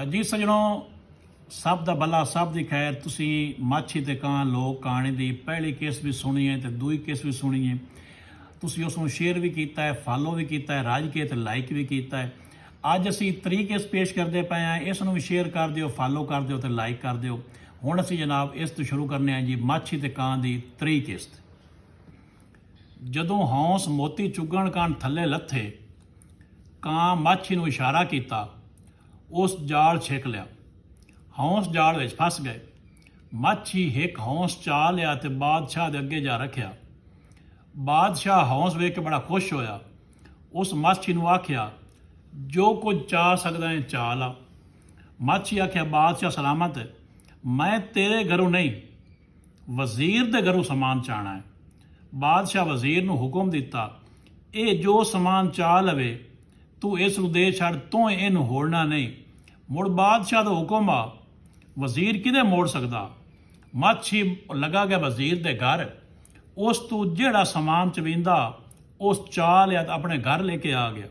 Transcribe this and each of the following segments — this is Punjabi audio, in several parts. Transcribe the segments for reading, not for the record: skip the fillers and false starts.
ਜੀ ਸੱਜਣੋ, ਸਭ ਦਾ ਭਲਾ ਸਭ ਦੀ ਖੈਰ। ਤੁਸੀਂ ਮਾਛੀ ਤੇ ਕਾਂ ਲੋਕ ਕਹਾਣੀ ਦੀ ਪਹਿਲੀ ਕੇਸ ਵੀ ਸੁਣੀ ਹੈ ਤੇ ਦੂਜੀ ਕੇਸ ਵੀ ਸੁਣੀ ਹੈ। ਤੁਸੀਂ ਉਸ ਨੂੰ ਸ਼ੇਅਰ ਵੀ ਕੀਤਾ ਹੈ, ਫਾਲੋ ਵੀ ਕੀਤਾ ਹੈ, ਰਾਜ ਕੇ ਤੇ ਲਾਈਕ ਵੀ ਕੀਤਾ ਹੈ। ਅੱਜ ਅਸੀਂ 3 ਕੇਸ ਪੇਸ਼ ਕਰਦੇ ਪਏ ਹਾਂ। ਇਸ ਨੂੰ ਵੀ ਸ਼ੇਅਰ ਕਰ ਦਿਓ, ਫਾਲੋ ਕਰ ਦਿਓ ਤੇ ਲਾਈਕ ਕਰ ਦਿਓ। ਹੁਣ ਅਸੀਂ ਜਨਾਬ ਇਸ ਤੋਂ ਸ਼ੁਰੂ ਕਰਨੇ ਹਾਂ ਜੀ ਮਾਛੀ ਤੇ ਕਾਂ ਦੀ 3 ਕਿਸ਼ਤ। ਜਦੋਂ ਹੌਂਸ ਮੋਤੀ ਚੁੱਗਣ ਕਾਰਨ ਥੱਲੇ ਲੱਥੇ, ਕਾਂ ਮਾਛੀ ਨੂੰ ਇਸ਼ਾਰਾ ਕੀਤਾ, ਉਸ ਜਾਲ ਛਿੱਕ ਲਿਆ। ਹੌਂਸ ਜਾਲ ਵਿੱਚ ਫਸ ਗਏ। ਮਾਛੀ ਇੱਕ ਹੌਂਸ ਚਾ ਲਿਆ ਤੇ ਬਾਦਸ਼ਾਹ ਦੇ ਅੱਗੇ ਜਾ ਰੱਖਿਆ। ਬਾਦਸ਼ਾਹ ਹੌਂਸ ਵੇਖ ਕੇ ਬੜਾ ਖੁਸ਼ ਹੋਇਆ। ਉਸ ਮਾਛੀ ਨੂੰ ਆਖਿਆ, ਜੋ ਕੁਝ ਚਾਹ ਸਕਦਾ ਹੈ ਚਾਹ ਲਾ। ਮਾਛੀ ਆਖਿਆ, ਬਾਦਸ਼ਾਹ ਸਲਾਮਤ, ਮੈਂ ਤੇਰੇ ਘਰੋਂ ਨਹੀਂ, ਵਜ਼ੀਰ ਦੇ ਘਰੋਂ ਸਮਾਨ ਚਾਹਣਾ ਹੈ। ਬਾਦਸ਼ਾਹ ਵਜ਼ੀਰ ਨੂੰ ਹੁਕਮ ਦਿੱਤਾ, ਇਹ ਜੋ ਸਮਾਨ ਚਾਹ ਲਵੇ ਤੂੰ ਇਸ ਨੂੰ ਦੇ ਛੱਡ, ਤੂੰ ਇਹਨੂੰ ਹੋੜਨਾ ਨਹੀਂ। ਮੁੜ ਬਾਦਸ਼ਾਹ ਦਾ ਹੁਕਮ ਆ, ਵਜ਼ੀਰ ਕਿਹਦੇ ਮੋੜ ਸਕਦਾ। ਮਾਛੀ ਲਗਾ ਗਿਆ ਵਜ਼ੀਰ ਦੇ ਘਰ। ਉਸ ਤੋਂ ਜਿਹੜਾ ਸਮਾਨ ਚਵੀਂਦਾ ਉਸ ਚਾਹ ਲਿਆ ਤਾਂ ਆਪਣੇ ਘਰ ਲੈ ਕੇ ਆ ਗਿਆ।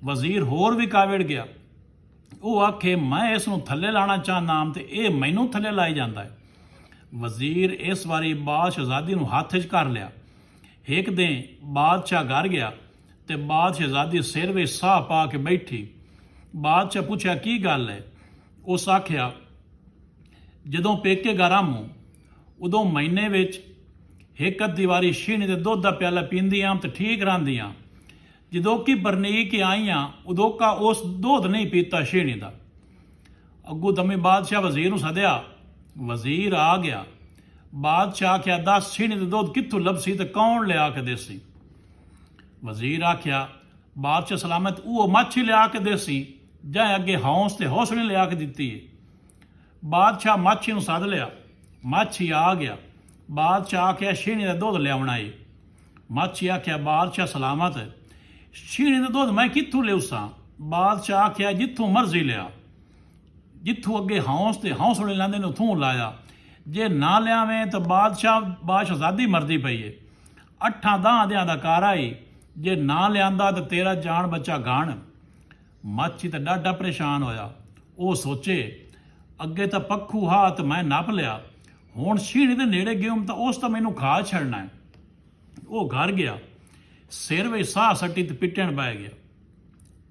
ਵਜ਼ੀਰ ਹੋਰ ਵੀ ਕਾਵੜ ਗਿਆ। ਉਹ ਆਖੇ, ਮੈਂ ਇਸ ਨੂੰ ਥੱਲੇ ਲਾਣਾ ਚਾਹੁੰਦਾ ਤੇ ਇਹ ਮੈਨੂੰ ਥੱਲੇ ਲਾਈ ਜਾਂਦਾ ਹੈ। ਵਜ਼ੀਰ ਇਸ ਵਾਰੀ ਬਾਦਸ਼ਾਹਜ਼ਾਦੀ ਨੂੰ ਹੱਥ 'ਚ ਕਰ ਲਿਆ। ਇੱਕ ਦਿਨ ਬਾਦਸ਼ਾਹ ਘਰ ਗਿਆ ਤੇ ਬਾਦਸ਼ਾਹਜ਼ਾਦੀ ਸਿਰ ਵਿੱਚ ਸਾਹ ਪਾ ਕੇ ਬੈਠੀ। ਬਾਦਸ਼ਾਹ ਪੁੱਛਿਆ, ਕੀ ਗੱਲ ਹੈ? ਉਸ ਆਖਿਆ, ਜਦੋਂ ਪੇਕੇ ਘਰ ਆਮੂ ਉਦੋਂ ਮਹੀਨੇ ਵਿੱਚ ਇੱਕ ਅੱਧੀ ਵਾਰੀ ਛੀਣੀ ਦੇ ਦੁੱਧ ਦਾ ਪਿਆਲਾ ਪੀਂਦੀਆਂ ਤੇ ਠੀਕ ਰਹਿੰਦੀਆਂ। ਜਦੋਂ ਕਿ ਬਰਨੀਕ ਆਈਆਂ ਉਦੋਂ ਕਾ ਉਸ ਦੁੱਧ ਨਹੀਂ ਪੀਤਾ ਛੀਣੀ ਦਾ। ਅੱਗੂ ਦਮੇ ਬਾਦਸ਼ਾਹ ਵਜ਼ੀਰ ਨੂੰ ਸੱਦਿਆ। ਵਜ਼ੀਰ ਆ ਗਿਆ। ਬਾਦਸ਼ਾਹ ਆਖਿਆ, ਦੱਸ ਛੀਣੀ ਦੇ ਦੁੱਧ ਕਿੱਥੋਂ ਲੱਭਸੀ ਤੇ ਕੌਣ ਲਿਆ ਕੇ ਦੇਸੀ? ਵਜ਼ੀਰ ਆਖਿਆ, ਬਾਦਸ਼ਾਹ ਸਲਾਮਤ, ਉਹ ਮਾਛੀ ਲਿਆ ਕੇ ਦੇਸੀ ਜਾਂ ਅੱਗੇ ਹੌਂਸ ਤੇ ਹੌਸਲੇ ਲਿਆ ਕੇ ਦਿੱਤੀ ਹੈ। ਬਾਦਸ਼ਾਹ ਮਾਛੀ ਨੂੰ ਸੱਦ ਲਿਆ। ਮਾਛੀ ਆ ਗਿਆ। ਬਾਦਸ਼ਾਹ ਆਖਿਆ, ਛੀਣੀ ਦਾ ਦੁੱਧ ਲਿਆਉਣਾ ਏ। ਮਾਛੀ ਆਖਿਆ, ਬਾਦਸ਼ਾਹ ਸਲਾਮਤ, ਛੀਣੀ ਦਾ ਦੁੱਧ ਮੈਂ ਕਿੱਥੋਂ ਲਿਆਉਸਾਂ? ਬਾਦਸ਼ਾਹ ਆਖਿਆ, ਜਿੱਥੋਂ ਮਰਜ਼ੀ ਲਿਆ। ਜਿੱਥੋਂ ਅੱਗੇ ਹੌਂਸ ਤੇ ਹੌਸਲੇ ਲਾਉਂਦੇ ਨੇ ਉੱਥੋਂ ਲਾਇਆ। ਜੇ ਨਾ ਲਿਆਵੇਂ ਤਾਂ ਬਾਦਸ਼ਾਹਜ਼ਾਦੀ ਮਰਦੀ ਪਈ ਏ। 8-10 ਦਿਨਾਂ ਦਾ ਕਾਰਾ ਏ। ਜੇ ਨਾ ਲਿਆਂਦਾ ਤਾਂ ਤੇਰਾ ਜਾਨ ਬੱਚਾ ਗਾਣ। ਮਾਛੀ ਤਾਂ ਡਾਢਾ ਪਰੇਸ਼ਾਨ ਹੋਇਆ। ਉਹ ਸੋਚੇ, ਅੱਗੇ ਤਾਂ ਪੱਖੂ ਹਾਥ ਮੈਂ ਨੱਪ ਲਿਆ, ਹੁਣ ਛੀਣੀ ਦੇ ਨੇੜੇ ਗਿਉਂ ਤਾਂ ਉਸ ਤਾਂ ਮੈਨੂੰ ਖਾ ਛੱਡਣਾ ਹੈ। ਉਹ ਘਰ ਗਿਆ, ਸਿਰ ਵਿੱਚ ਸਾਹ ਸੱਟੀ ਤੇ ਪਿੱਟਣ ਬਹਿ ਗਿਆ।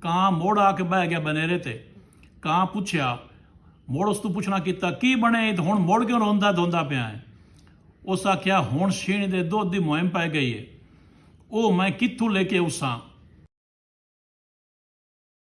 ਕਾਂ ਮੋੜ ਆ ਕੇ ਬਹਿ ਗਿਆ ਬਨੇਰੇ ਤੇ। ਕਾਂ ਪੁੱਛਿਆ, ਮੋੜ ਉਸ ਤੋਂ ਪੁੱਛਣਾ ਕੀਤਾ, ਕੀ ਬਣੇ ਤੇ ਹੁਣ ਮੋੜ ਕਿਉਂ ਰੋਂਦਾ ਧੋਂਦਾ ਪਿਆ ਹੈ? ਉਸ ਆਖਿਆ, ਹੁਣ ਛੀਣੀ ਦੇ ਦੁੱਧ ਦੀ ਮੁਹਿੰਮ ਪੈ ਗਈ ਹੈ। ਉਹ ਮੈਂ ਕਿੱਥੋਂ ਲੈ ਕੇ ਉਸਾਂ?